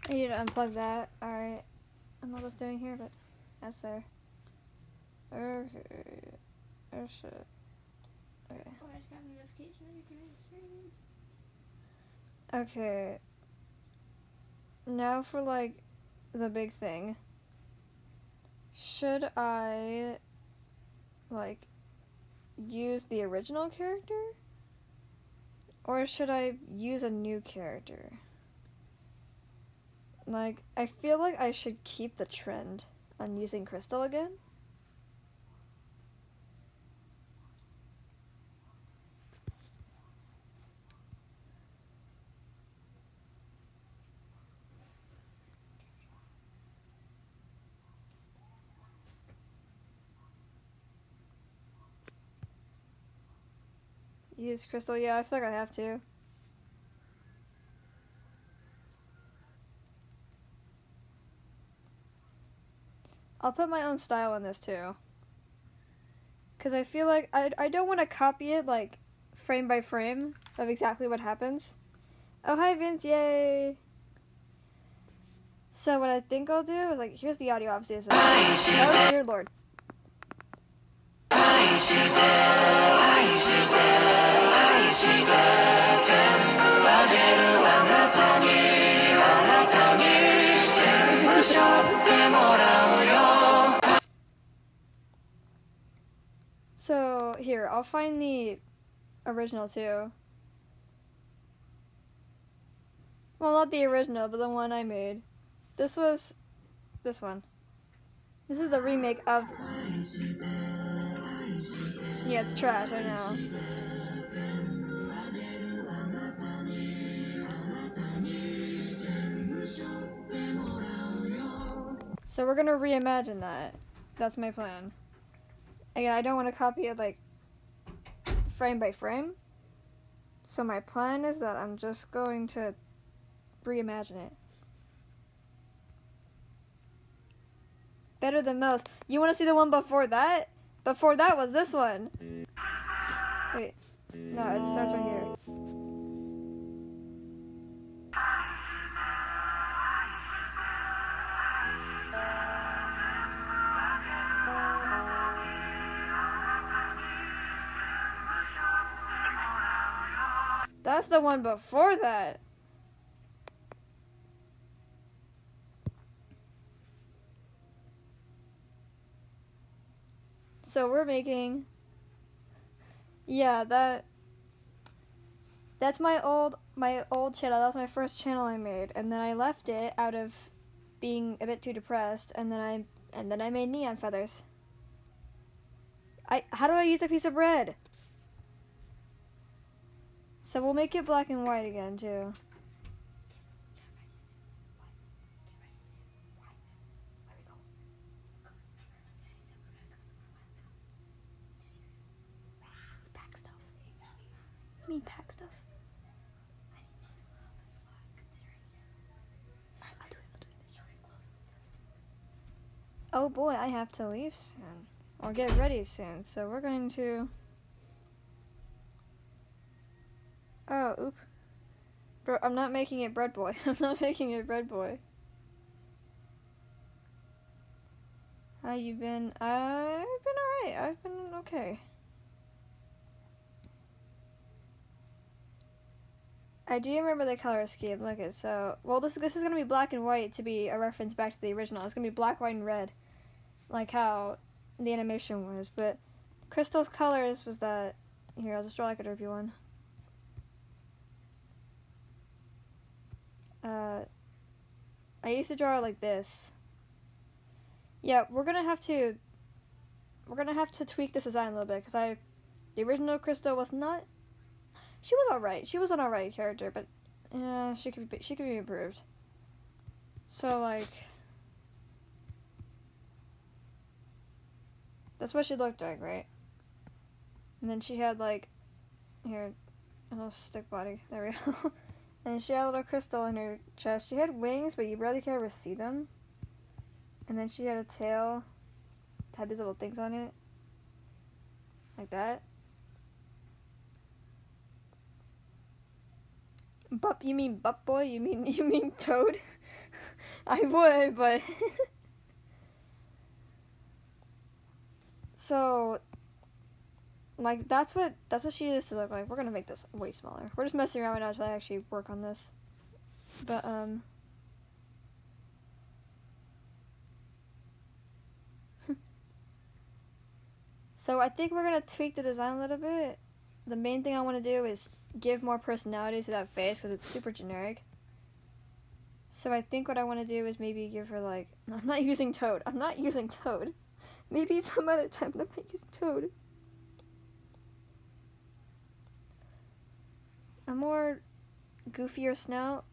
I need to unplug that. Alright. I don't know what it's doing here, but that's there. Okay. Oh shit. Okay. Oh, I just got a notification that you're doing stream. Okay. Now for like the big thing. Should I like use the original character? Or should I use a new character? Like, I feel like I should keep the trend on using Crystal again. Use Crystal? Yeah, I feel like I have to. I'll put my own style in this too. Because I feel like I don't want to copy it like frame by frame of exactly what happens. Oh, hi Vince, yay! So what I think I'll do is like, here's the audio obviously. Oh dear lord. So here, I'll find the original too. Well, not the original, but the one I made. This was this one. This is the remake of. Yeah, it's trash, I know. So we're gonna reimagine that. That's my plan. Again, I don't want to copy it like frame by frame. So my plan is that I'm just going to reimagine it. Better than most. You want to see the one before that? Before that was this one. Wait. No, it starts right here. That's the one before that. So we're making. Yeah, that's my old channel. That was my first channel I made, and then I left it out of being a bit too depressed, and then I made neon feathers. How do I use a piece of bread? So we'll make it black and white again too. Pack stuff. You mean pack stuff? I'll do it. Oh boy, I have to leave soon. Or get ready soon. So we're going to. Oh, oop. Bro, I'm not making it bread boy. I'm not making it bread boy. How you been? I've been alright. I've been okay. I do remember the color scheme. Look at so. Well, this is gonna be black and white to be a reference back to the original. It's gonna be black, white, and red, like how the animation was. But Crystal's colors was that. Here, I'll just draw like a derpy one. I used to draw it like this. Yeah, we're gonna have to tweak this design a little bit because the original Crystal was not. She was alright. She was an alright character, but she could be improved. So like, that's what she looked like, right? And then she had like, here, a little stick body. There we go. And she had a little crystal in her chest. She had wings, but you barely could ever see them. And then she had a tail. It had these little things on it. Like that. Bup, you mean Bup Boy? You mean Toad? I would, but so like that's what she used to look like. We're gonna make this way smaller. We're just messing around right now until I actually work on this. But so I think we're gonna tweak the design a little bit. The main thing I want to do is give more personality to that face because it's super generic. So I think what I want to do is maybe give her like, I'm not using Toad. Maybe some other time, but I'm not using Toad. A more goofier snout,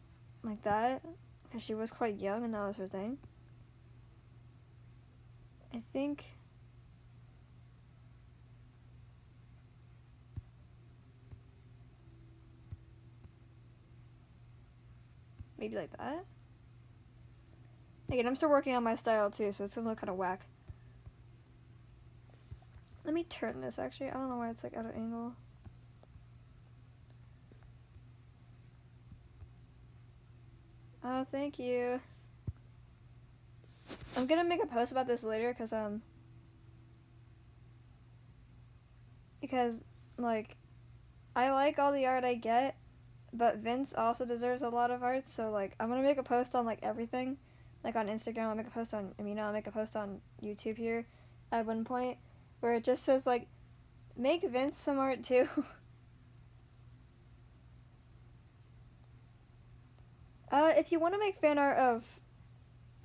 like that, because she was quite young and that was her thing. I think maybe like that. Again, I'm still working on my style too, so it's gonna look kind of whack. Let me turn this actually. I don't know why it's like out of angle. Oh, thank you. I'm gonna make a post about this later because like I like all the art I get, but Vince also deserves a lot of art, so like I'm gonna make a post on like everything. Like on Instagram, I'll make a post on I'll make a post on YouTube here at one point where it just says like make Vince some art too. If you want to make fan art of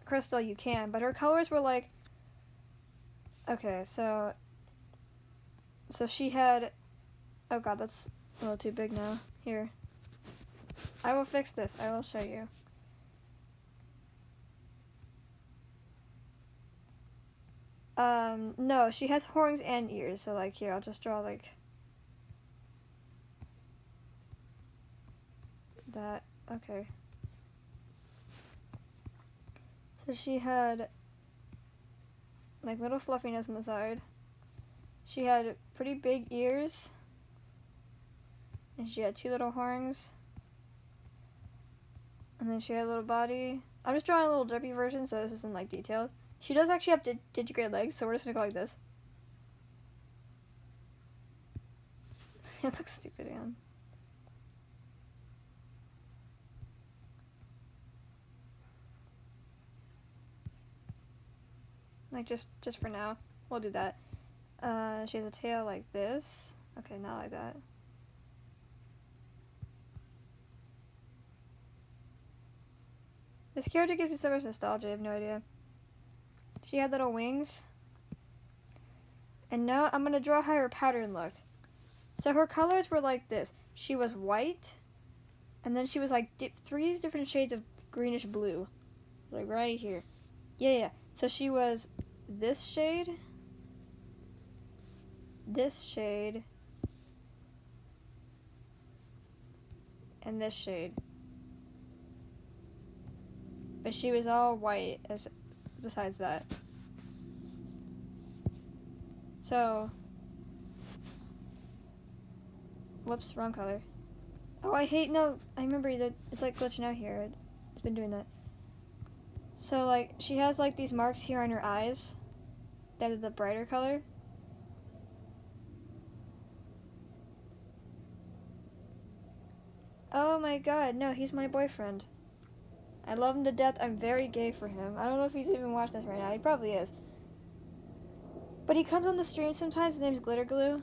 Crystal, you can, but her colors were like okay, so she had oh god, that's a little too big now. Here. I will fix this. I will show you. No, she has horns and ears, so like here, I'll just draw like that. Okay. So she had like little fluffiness on the side. She had pretty big ears. And she had 2 little horns. And then she had a little body. I'm just drawing a little drippy version, so this isn't like detailed. She does actually have digigrade legs, so we're just gonna go like this. It looks stupid, man. Like just for now, we'll do that. She has a tail like this. Okay, not like that. This character gives me so much nostalgia, I have no idea. She had little wings. And now I'm going to draw how her pattern looked. So her colors were like this. She was white, and then she was like 3 different shades of greenish blue. Like right here. Yeah. So she was this shade, and this shade. But she was all white besides that. So, whoops, wrong color. Oh, I remember that it's like glitching out here. It's been doing that. So like, she has like these marks here on her eyes that are the brighter color. Oh my god, no, he's my boyfriend. I love him to death. I'm very gay for him. I don't know if he's even watching this right now. He probably is. But he comes on the stream sometimes. His name's Glitter Glue.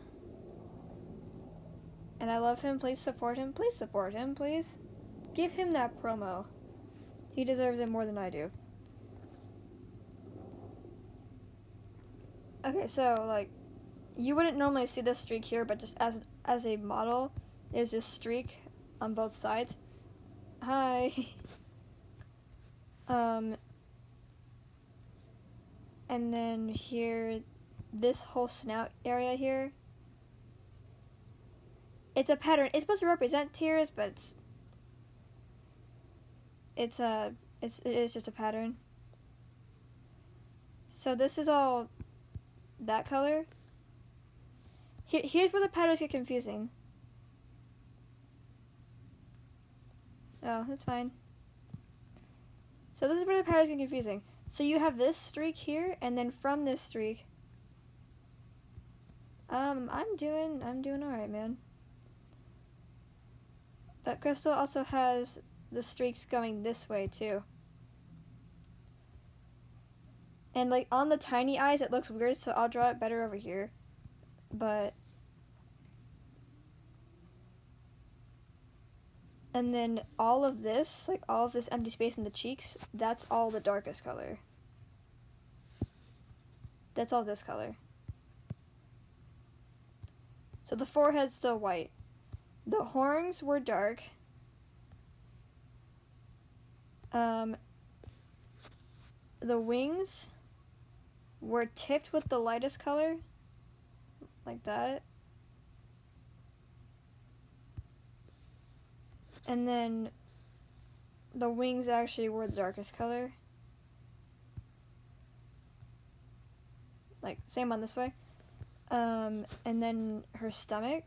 And I love him. Please support him. Please support him, please. Give him that promo. He deserves it more than I do. Okay, so, like, you wouldn't normally see this streak here, but just as a model, there's this streak on both sides. Hi. And then here, this whole snout area here, it's a pattern. It's supposed to represent tears, but it is just a pattern. So this is all that color. Here's where the patterns get confusing. Oh, that's fine. So this is where the patterns get confusing. So you have this streak here, and then from this streak, I'm doing alright, man. But Crystal also has the streaks going this way, too. And, like, on the tiny eyes, it looks weird, so I'll draw it better over here. But... And then all of this, like, all of this empty space in the cheeks, that's all the darkest color. That's all this color. So the forehead's still white. The horns were dark. The wings were tipped with the lightest color, like that. And then the wings actually were the darkest color. Like, same on this way. And then her stomach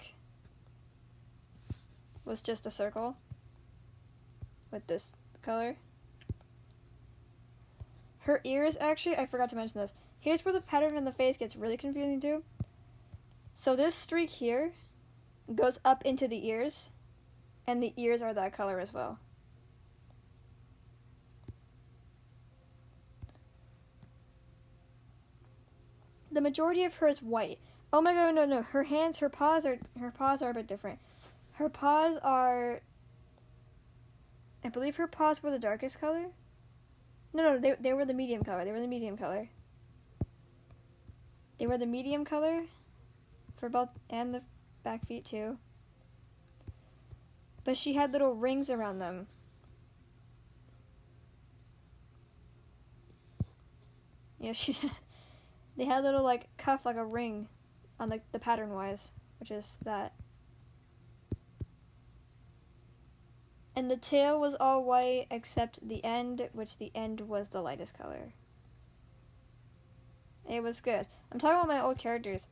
was just a circle with this color. Her ears, actually, I forgot to mention this. Here's where the pattern in the face gets really confusing too. So this streak here goes up into the ears, and the ears are that color as well. The majority of her is white. Oh my god, no. Her hands, her paws are a bit different. Her paws are, I believe her paws were the darkest color. No, they were the medium color. They were the medium color for both, and the back feet too. But she had little rings around them. Yeah, they had little, like, cuff, like a ring on, like, the pattern-wise, which is that. And the tail was all white except the end, which the end was the lightest color. It was good. I'm talking about my old characters.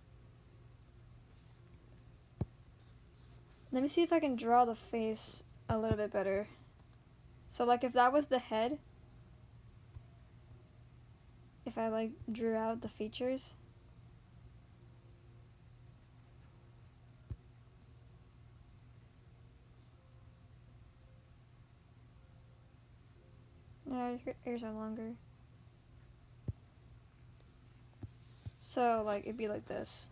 Let me see if I can draw the face a little bit better. So, like, if that was the head, if I, like, drew out the features. Yeah, your ears are longer. So, like, it'd be like this.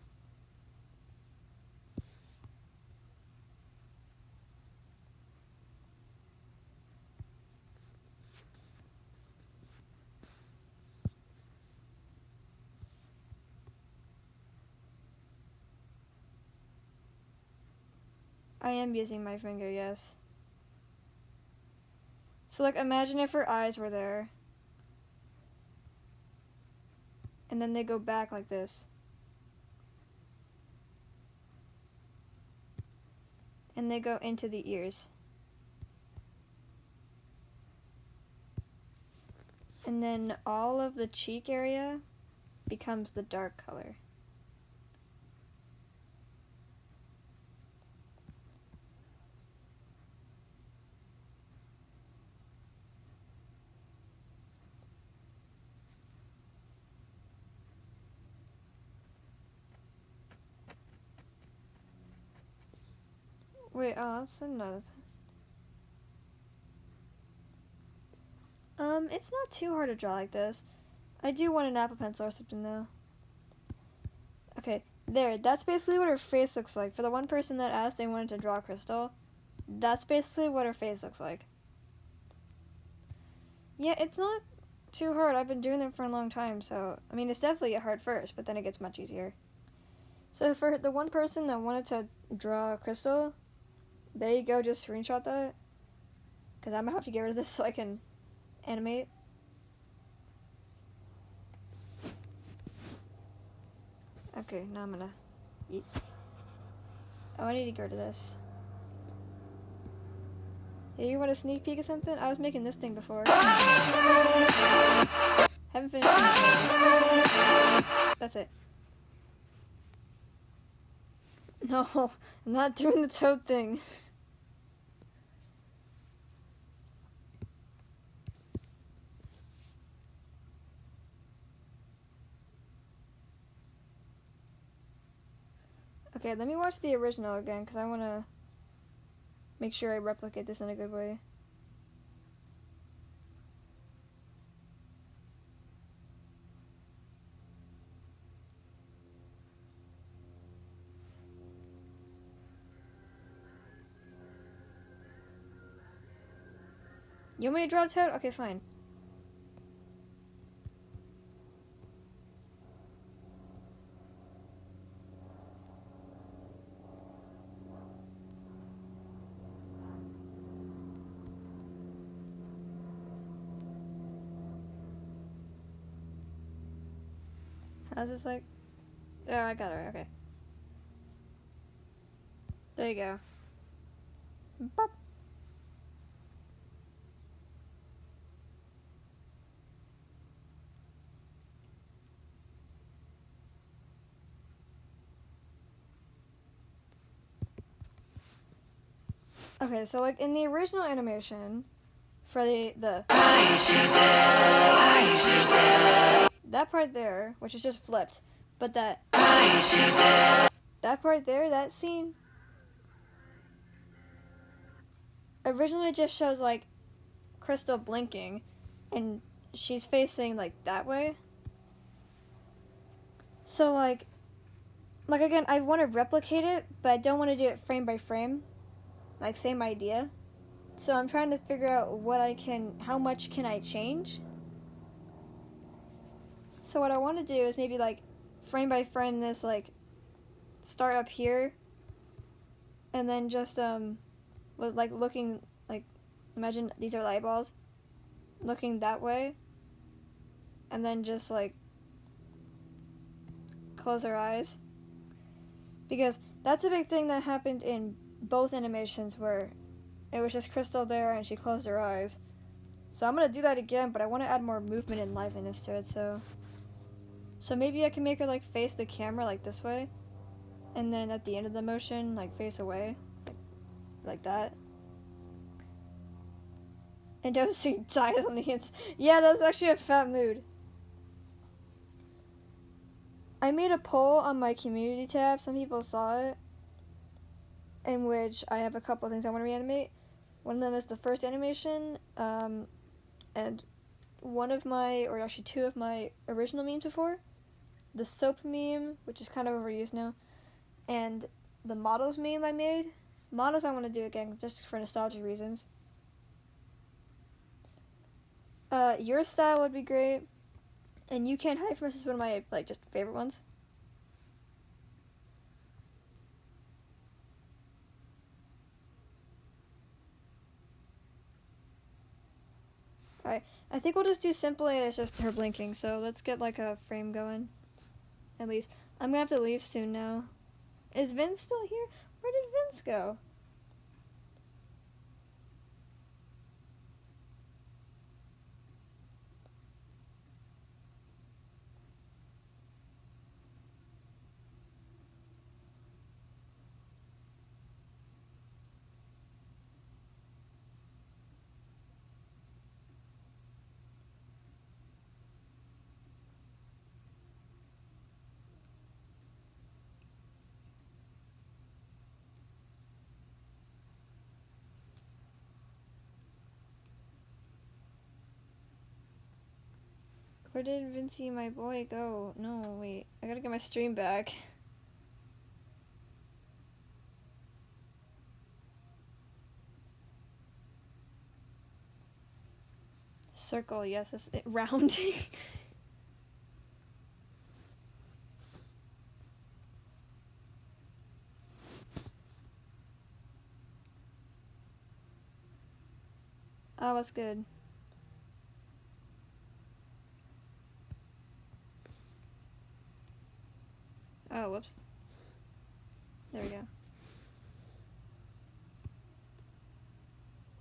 I am using my finger, yes. So, like, imagine if her eyes were there. And then they go back like this. And they go into the ears. And then all of the cheek area becomes the dark color. Wait, oh, that's another thing. It's not too hard to draw like this. I do want an Apple Pencil or something, though. Okay, there. That's basically what her face looks like. For the one person that asked they wanted to draw Crystal, that's basically what her face looks like. Yeah, it's not too hard. I've been doing it for a long time, so... I mean, it's definitely hard first, but then it gets much easier. So for the one person that wanted to draw Crystal, there you go, just screenshot that. Because I'm going to have to get rid of this so I can animate. Okay, now I'm gonna eat. Oh, I need to get rid of this. Hey, you want a sneak peek or something? I was making this thing before. Haven't finished it. That's it. No, I'm not doing the toad thing. Okay, let me watch the original again because I want to make sure I replicate this in a good way. You want me to draw a toad? Okay, fine. How's this like? Oh, I got it right. Okay. There you go. Bop. Okay, so like in the original animation, for the that part there, which is just flipped, but that part there, that scene, originally just shows like Crystal blinking, and she's facing like that way. So like again, I want to replicate it, but I don't want to do it frame by frame, like same idea. So I'm trying to figure out how much can I change. So what I want to do is maybe like frame by frame this, like start up here, and then just like looking, like imagine these are eyeballs, looking that way, and then just like close her eyes, because that's a big thing that happened in both animations where it was just Crystal there and she closed her eyes. So I'm gonna do that again, but I want to add more movement and liveliness to it. So maybe I can make her like face the camera like this way, and then at the end of the motion like face away, like that. And don't see ties on the inside. Yeah, that's actually a fat mood. I made a poll on my community tab. Some people saw it, in which I have a couple of things I want to reanimate. One of them is the first animation, and one of my, or actually two of my original memes before. The soap meme, which is kind of overused now, and the models meme I made. Models I want to do again, just for nostalgia reasons. Your style would be great, and You Can't Hide From Us is one of my like just favorite ones. Alright, I think we'll just do simply as just her blinking, so let's get like a frame going. At least. I'm gonna have to leave soon now. Is Vince still here? Where did Vince go? Where did Vincey, my boy, go? No, wait. I gotta get my stream back. Circle, yes, it's rounding. Oh, that's good. Oh, whoops. There we go.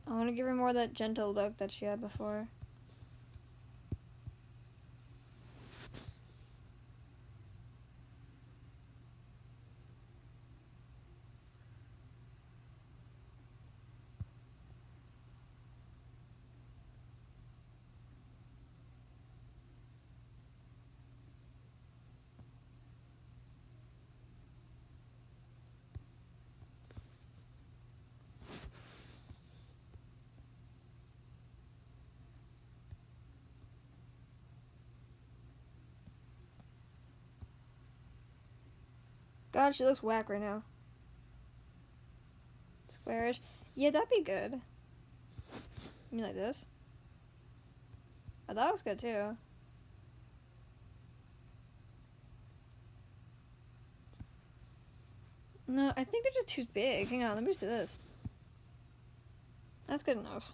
I want to give her more of that gentle look that she had before. God, she looks whack right now. Squarish. Yeah, that'd be good. You mean like this? Oh, that looks good too. No, I think they're just too big. Hang on, let me just do this. That's good enough.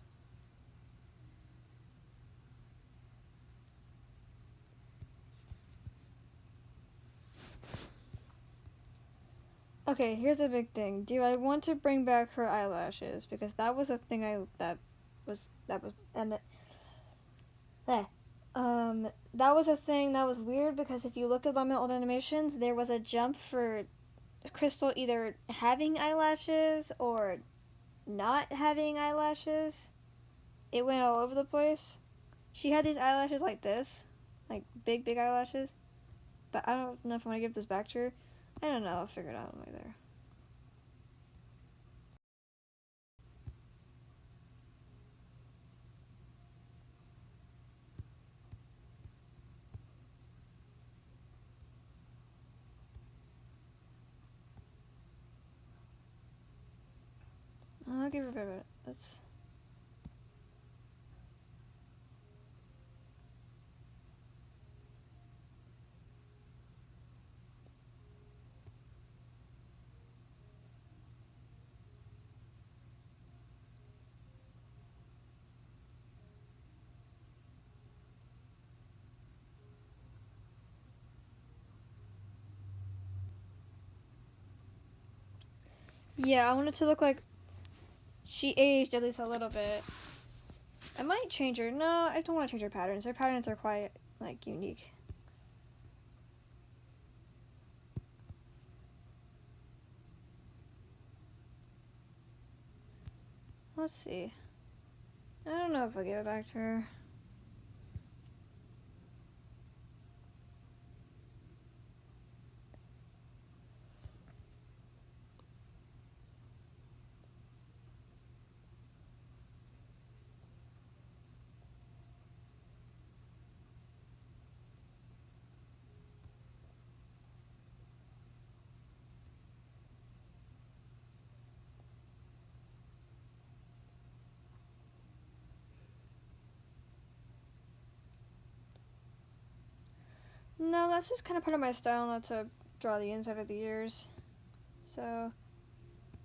Okay, here's the big thing. Do I want to bring back her eyelashes? Because that was a thing that was that was a thing that was weird because if you look at my old animations, there was a jump for Crystal either having eyelashes or not having eyelashes. It went all over the place. She had these eyelashes like this, like big eyelashes. But I don't know if I want to give this back to her. I don't know. I'll figure it out on the way there. I'll give her a bit. That's. Yeah, I want it to look like she aged at least a little bit. I might change her. No, I don't want to change her patterns. Her patterns are quite, like, unique. Let's see. I don't know if I'll give it back to her. No, that's just kind of part of my style not to draw the inside of the ears. So,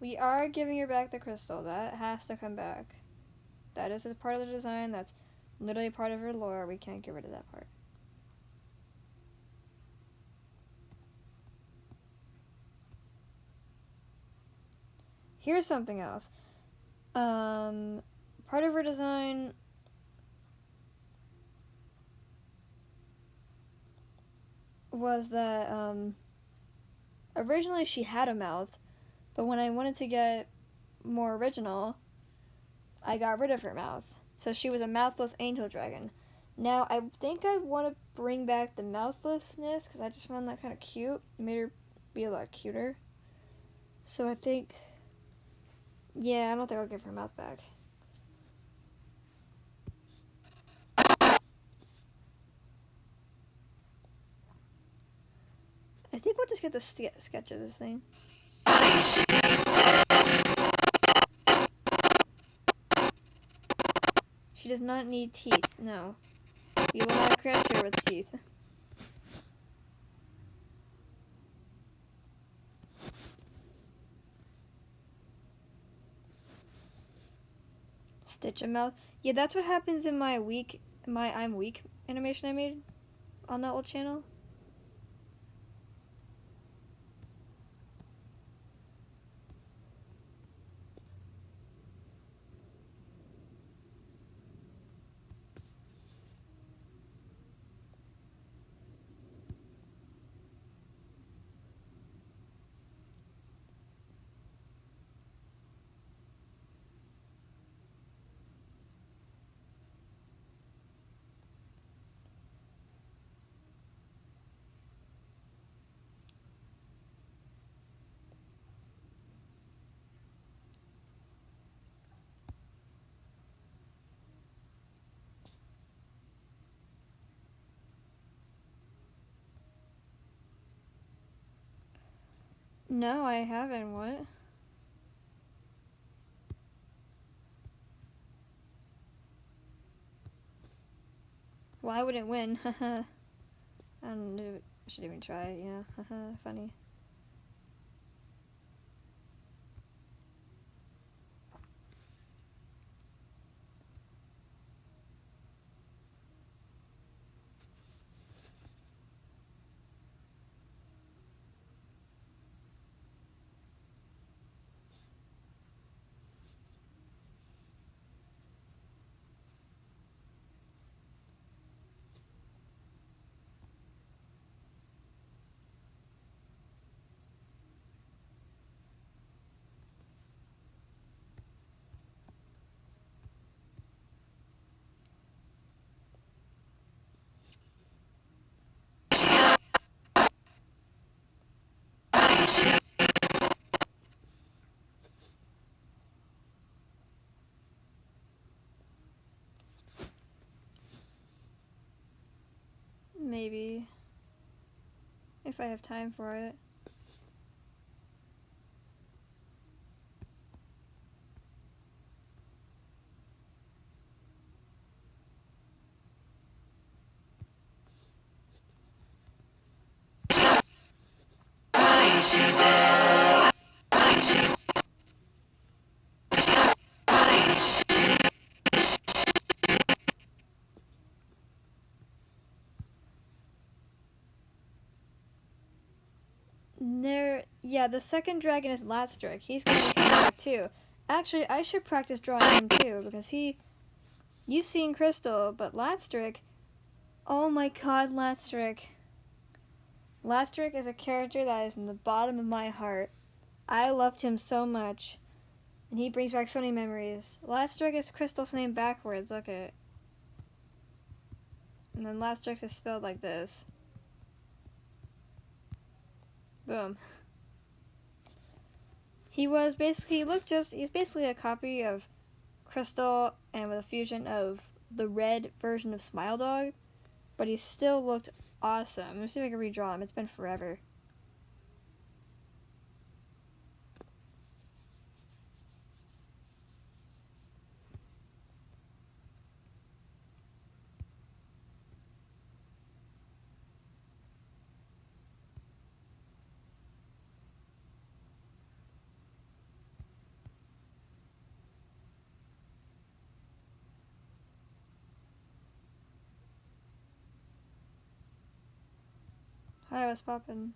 we are giving her back the crystal. That has to come back. That is a part of the design. That's literally part of her lore. We can't get rid of that part. Here's something else. Part of her design was that originally she had a mouth, but when I wanted to get more original, I got rid of her mouth. So she was a mouthless angel dragon. Now I think I want to bring back the mouthlessness because I just found that kind of cute. It made her be a lot cuter. So I think, yeah, I don't think I'll give her mouth back. I think we'll just get the sketch of this thing. She does not need teeth, no. You will not crush her with teeth. Stitch a mouth. Yeah, that's what happens in my I'm weak animation I made on that old channel. No, I haven't. What? Well, I wouldn't win. Haha. I don't know. I should even try it, Haha, funny. Maybe. If I have time for it. Yeah, the second dragon is Latstrick. He's gonna be coming back too. Actually, I should practice drawing him too, because you've seen Crystal, but Latstrick, oh my god, Latstrick. Latstrick is a character that is in the bottom of my heart. I loved him so much, and he brings back so many memories. Latstrick is Crystal's name backwards, look at it. And then Latstrick is spelled like this. Boom. He was basically a copy of Crystal and with a fusion of the red version of Smile Dog, but he still looked awesome. Let me see if I can redraw him. It's been forever. Hi, what's poppin'?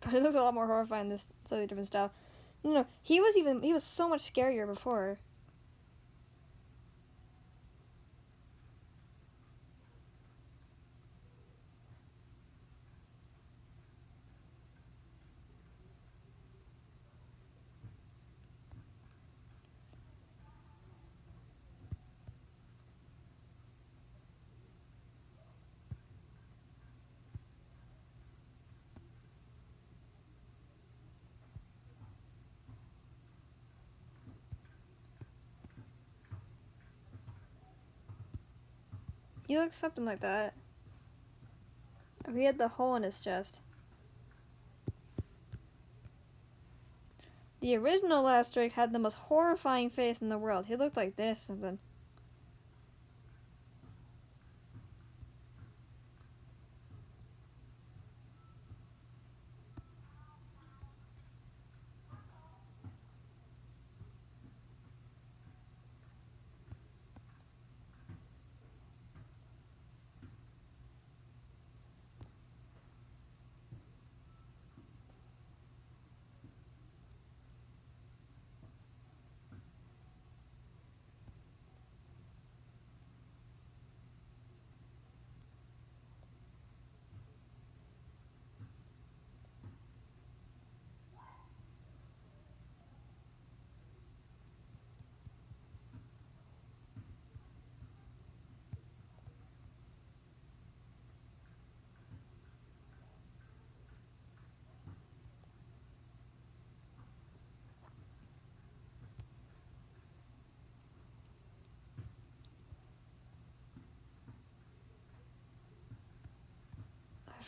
But it looks a lot more horrifying this slightly different style. No, he was so much scarier before. He looks something like that. Oh, he had the hole in his chest. The original Latstrick had the most horrifying face in the world. He looked like this, and then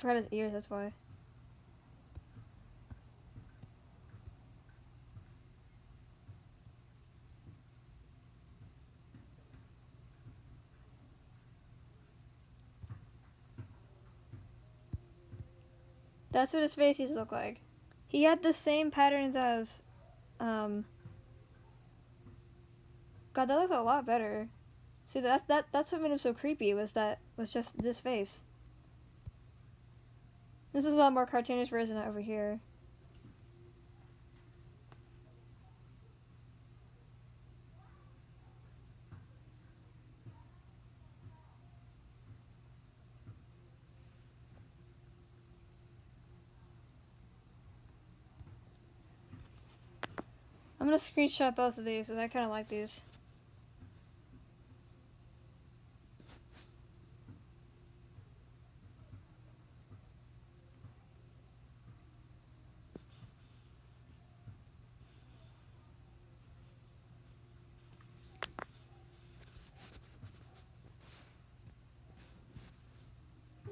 forgot his ears, that's why. That's what his face used to look like. He had the same patterns as, God, that looks a lot better. See, that's what made him so creepy, was just this face. This is a lot more cartoonish version over here. I'm gonna screenshot both of these, because I kind of like these.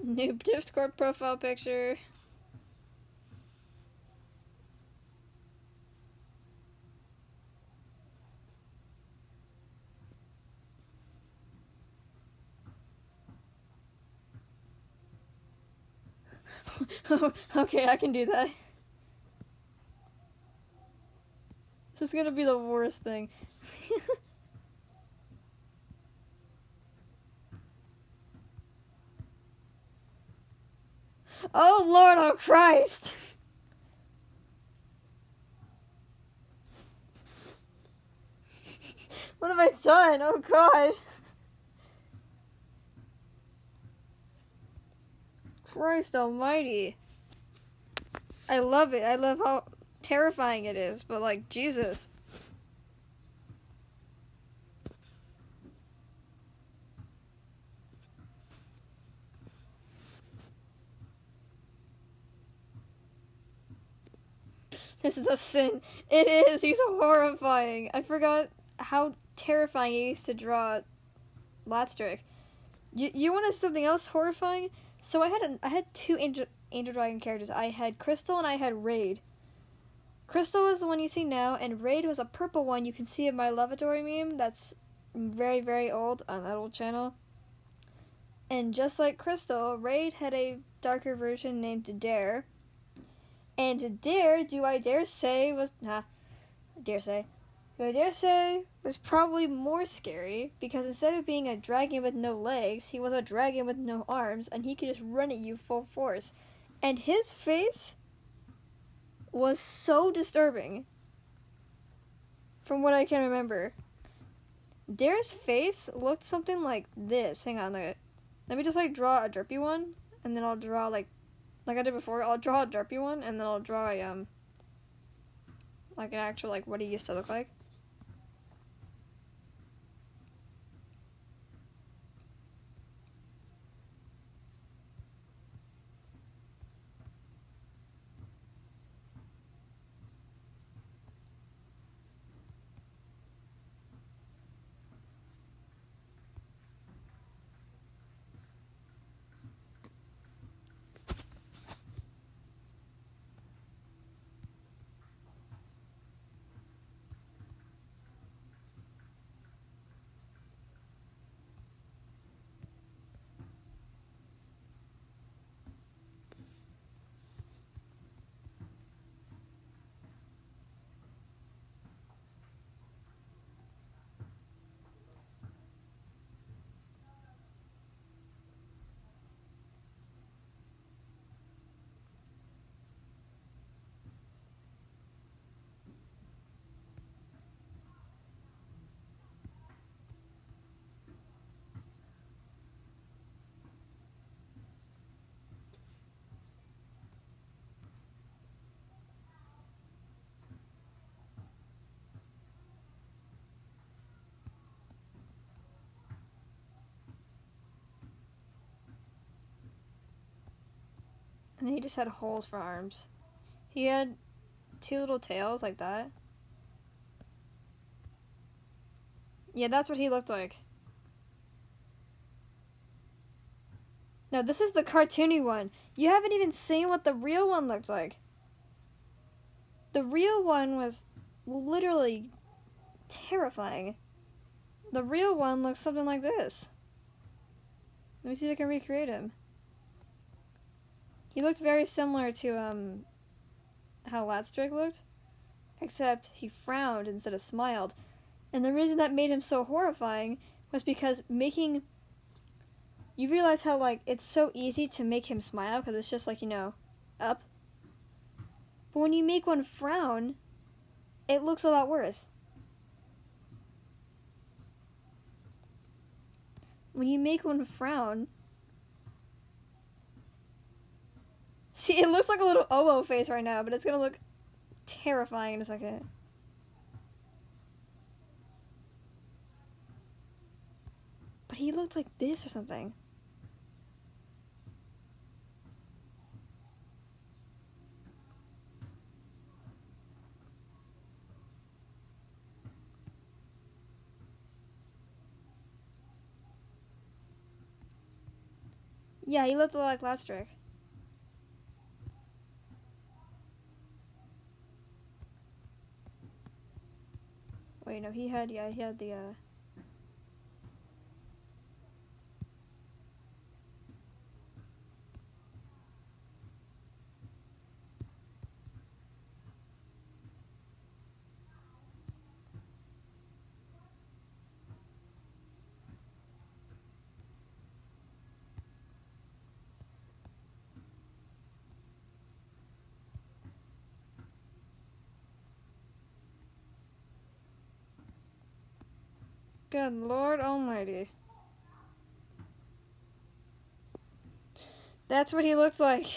New Discord profile picture. Okay, I can do that. This is gonna be the worst thing. Oh Lord, oh Christ! What have I done? Oh God! Christ almighty. I love it. I love how terrifying it is, but like, Jesus. This is a sin. It is. He's horrifying. I forgot how terrifying he used to draw Latstrick. You wanted something else horrifying? So I had two Angel Dragon characters. I had Crystal and I had Raid. Crystal was the one you see now, and Raid was a purple one you can see in my Lavatory meme. That's very, very old on that old channel. And just like Crystal, Raid had a darker version named Dare. And Dare, do I dare say, was probably more scary, because instead of being a dragon with no legs, he was a dragon with no arms, and he could just run at you full force. And his face was so disturbing, from what I can remember. Dare's face looked something like this. Hang on, let me just like draw a derpy one, and then I'll draw like I did before. I'll draw a derpy one, and then I'll draw a like an actual like what he used to look like. And then he just had holes for arms. He had two little tails like that. Yeah, that's what he looked like. No, this is the cartoony one. You haven't even seen what the real one looked like. The real one was literally terrifying. The real one looks something like this. Let me see if I can recreate him. He looked very similar to how Latstrick looked, except he frowned instead of smiled. And the reason that made him so horrifying was because making... You realize how, like, it's so easy to make him smile because it's just, like, you know, up. But when you make one frown, it looks a lot worse. When you make one frown... See, it looks like a little Owo face right now, but it's gonna look terrifying in a second. But he looked like this or something. Yeah, he looked a lot like Latstrick. Wait, no, he had the, Good Lord Almighty. That's what he looked like.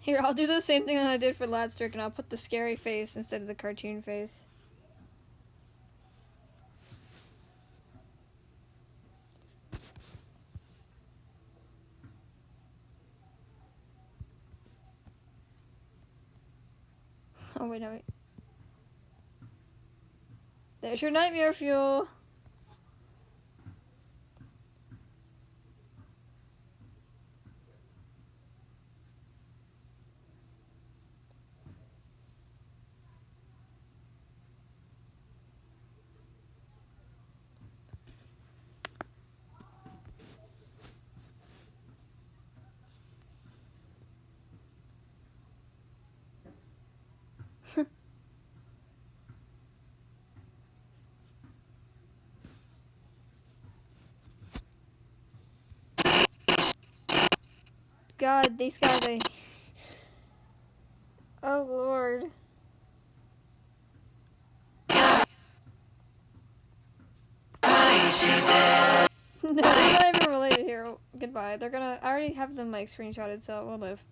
Here, I'll do the same thing that I did for Latstrick, and I'll put the scary face instead of the cartoon face. Oh, wait, no, wait. There's your nightmare fuel. God, these guys, Oh, Lord. No, they're not even related here. Goodbye. They're gonna... I already have them, like, screenshotted, so we'll live.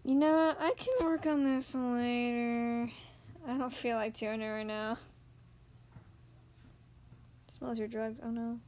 You know what? I can work on this later. I don't feel like doing it right now. Smells your drugs. Oh no.